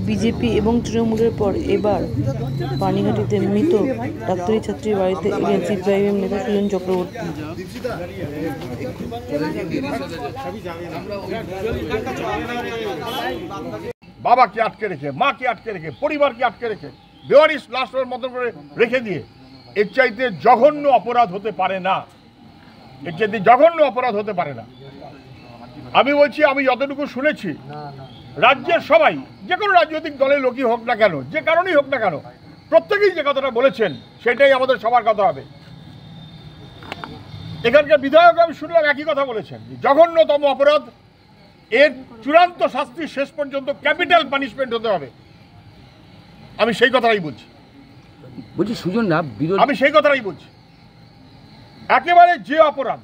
BJP এবং তৃণমূলের পর এবার পানিহাটিতে মৃত ডাক্তারি ছাত্রীর বাড়িতে এলেন সিপিআইএম নেতা সুজন চক্রবর্তী। বাবাকে আটকে রেখে, মাকে আটকে রেখে, পরিবারকে আটকে রেখে, বেওয়ারিশ লাশের মতো করে রেখে দিয়ে এর চাইতে জঘন্য অপরাধ হতে পারে না। এর চাইতে জঘন্য অপরাধ হতে পারে না। আমি বলছি, আমি যতটুকু শুনেছি, রাজ্যের সবাই, যে কোনো রাজনৈতিক দলের লোকই হোক না কেন, যে কারণেই হোক না কেন, প্রত্যেকেই যে কথাটা বলেছেন সেটাই আমাদের সবার কথা হবে। এখানকার বিধায়ক আমি শুনলাম একই কথা বলেছেন, জঘন্যতম অপরাধ, এর চূড়ান্ত শাস্তি শেষ পর্যন্ত ক্যাপিটাল পানিশমেন্ট হতে হবে। আমি সেই কথাটাই বলছি, সুজন না, আমি সেই কথাটাই বলছি। একেবারে যে অপরাধ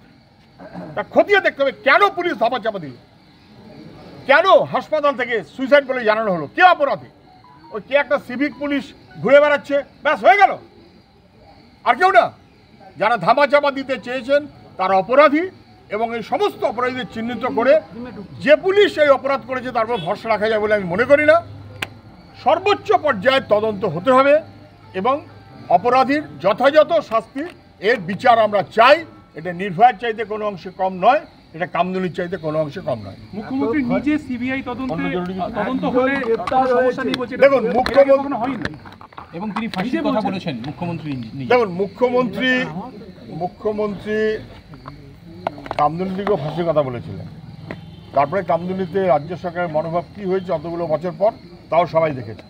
তা খতিয়ে দেখতে হবে। কেন পুলিশ ধামাচাপা দিল? কেন হাসপাতাল থেকে সুইসাইড বলে জানানো হলো? কে অপরাধী? ওই কে একটা সিভিক পুলিশ ঘুরে বেড়াচ্ছে, ব্যাস হয়ে গেল, আর কেউ না। যারা ধামাচাপা দিতে চেয়েছেন তারা অপরাধী, এবং এই সমস্ত অপরাধীদের চিহ্নিত করে যে পুলিশ এই অপরাধ করেছে তারপর ভরসা রাখা যায় বলে আমি মনে করি না। সর্বোচ্চ পর্যায়ে তদন্ত হতে হবে এবং অপরাধীর যথাযথ শাস্তি, এর বিচার আমরা চাই। এটা নির্ভয়ার চাইতে কোনো অংশে কম নয়, এটা কামদুনির চাইতে কোনো অংশে কম নয়। মুখ্যমন্ত্রী নিজে সিবিআই তদন্ত হলে দেখুন, মুখ্যমন্ত্রী এবং তিনি ফাঁসির কথা বলেছেন। দেখুন, মুখ্যমন্ত্রী কামদুনিকেও ফাঁসির কথা বলেছিলেন। তারপরে কামদুনিতে রাজ্য সরকারের মনোভাব কী হয়েছে অতগুলো বছর পর তাও সবাই দেখেছে।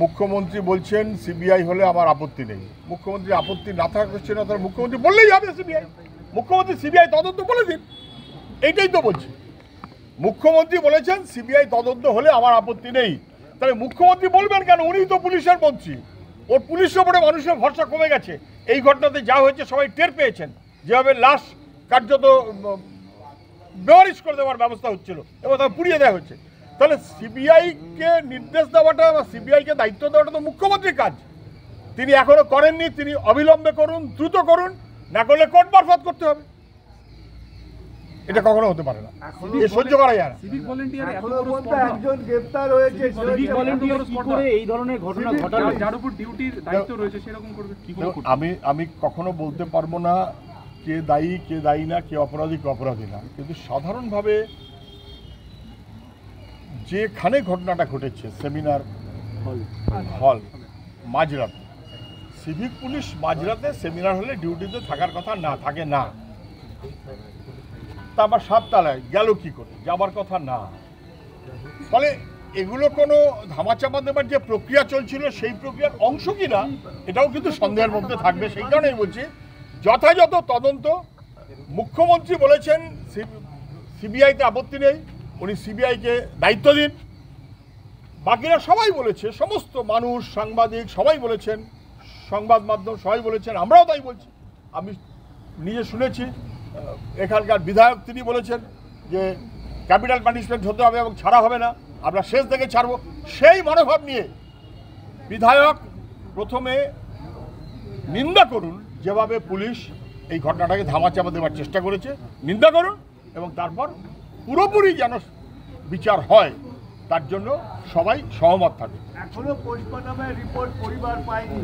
মুখ্যমন্ত্রী বলছেন সিবিআই হলে আমার আপত্তি নেই। মুখ্যমন্ত্রী আপত্তি না থাকছে না, তার মুখ্যমন্ত্রী বললেই হবে সিবিআই। মুখ্যমন্ত্রী সিবিআই তদন্ত বলে দিন, এইটাই তো বলছি। মুখ্যমন্ত্রী বলেছেন সিবিআই তদন্ত হলে আমার আপত্তি নেই। তাহলে মুখ্যমন্ত্রী বলবেন কেন? উনিই তো পুলিশের মন্ত্রী। ওর পুলিশের উপরে মানুষের ভরসা কমে গেছে। এই ঘটনাতে যা হয়েছে সবাই টের পেয়েছেন, যেভাবে লাশ কার্যত বেওয়ারিশ করে দেওয়ার ব্যবস্থা হচ্ছিল এবং তাকে পুড়িয়ে দেওয়া হচ্ছে। তাহলে সিবিআইকে নির্দেশ দেওয়াটা বা সিবিআইকে দায়িত্ব দেওয়াটা তো মুখ্যমন্ত্রীর কাজ। তিনি এখনো করেননি, তিনি অবিলম্বে করুন, দ্রুত করুন, না করলে কোর্ট মারফত করতে হবে। এটা কখনো হতে পারে না, এ সহ্য করা যায় না। সিভিক ভলান্টিয়ার একজন গ্রেফতার হয়েছে, সিভিক ভলান্টিয়ার কি করে এই ধরনের ঘটনা ঘটালো? যার উপর ডিউটির দায়িত্ব রয়েছে সেরকম করবে কি করে? আমি কখনো বলতে পারবো না কে দায়ী কে দায়ী না, কে অপরাধী কে অপরাধী না, কিন্তু সাধারণভাবে যেখানে ঘটনাটা ঘটেছে সেমিনার হল মাঝরাতে, সিভিক পুলিশ মাঝরাতে সেমিনার হলে ডিউটিতে থাকার কথা না, থাকে না। তা আবার 7 তলায় গেল কি করে? যাবার কথা না। ফলে এগুলো কোনো ধামাচাপা দেবার যে প্রক্রিয়া চলছিল সেই প্রক্রিয়ার অংশ কি না, এটাও কিন্তু সন্দেহের মধ্যে থাকবে। সেই কারণেই বলছি যথাযথ তদন্ত। মুখ্যমন্ত্রী বলেছেন সিবিআইতে আপত্তি নেই, উনি সিবিআইকে দায়িত্ব দিন। বাকিরা সবাই বলেছে, সমস্ত মানুষ, সাংবাদিক সবাই বলেছেন, সংবাদ মাধ্যম সবাই বলেছেন, আমরাও তাই বলছি। আমি নিজে শুনেছি এখানকার বিধায়ক তিনি বলেছেন যে ক্যাপিটাল পানিশমেন্ট হতে হবে এবং ছাড়া হবে না, আমরা শেষ থেকে ছাড়বো। সেই মনোভাব নিয়ে বিধায়ক প্রথমে নিন্দা করুন যেভাবে পুলিশ এই ঘটনাটাকে ধামাচাপা দেওয়ার চেষ্টা করেছে, নিন্দা করুন, এবং তারপর পুরোপুরি যেন বিচার হয় তার জন্য সবাই সহমত থাকে। এখনো পোস্টমর্টমের রিপোর্ট পরিবার পায়নি।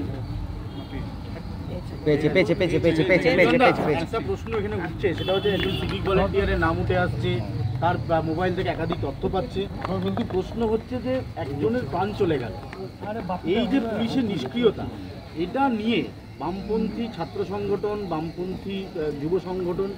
একটা প্রশ্ন এখানে উঠছে, সেটা হচ্ছে একজন সিভিক ভলান্টিয়ারের নাম উঠে আসছে, তার মোবাইল থেকে একাধিক তথ্য পাচ্ছে, কিন্তু প্রশ্ন হচ্ছে যে একজনের প্রাণ চলে গেল। এই যে পুলিশের নিষ্ক্রিয়তা, এটা নিয়ে বামপন্থী ছাত্র সংগঠন, বামপন্থী যুব সংগঠন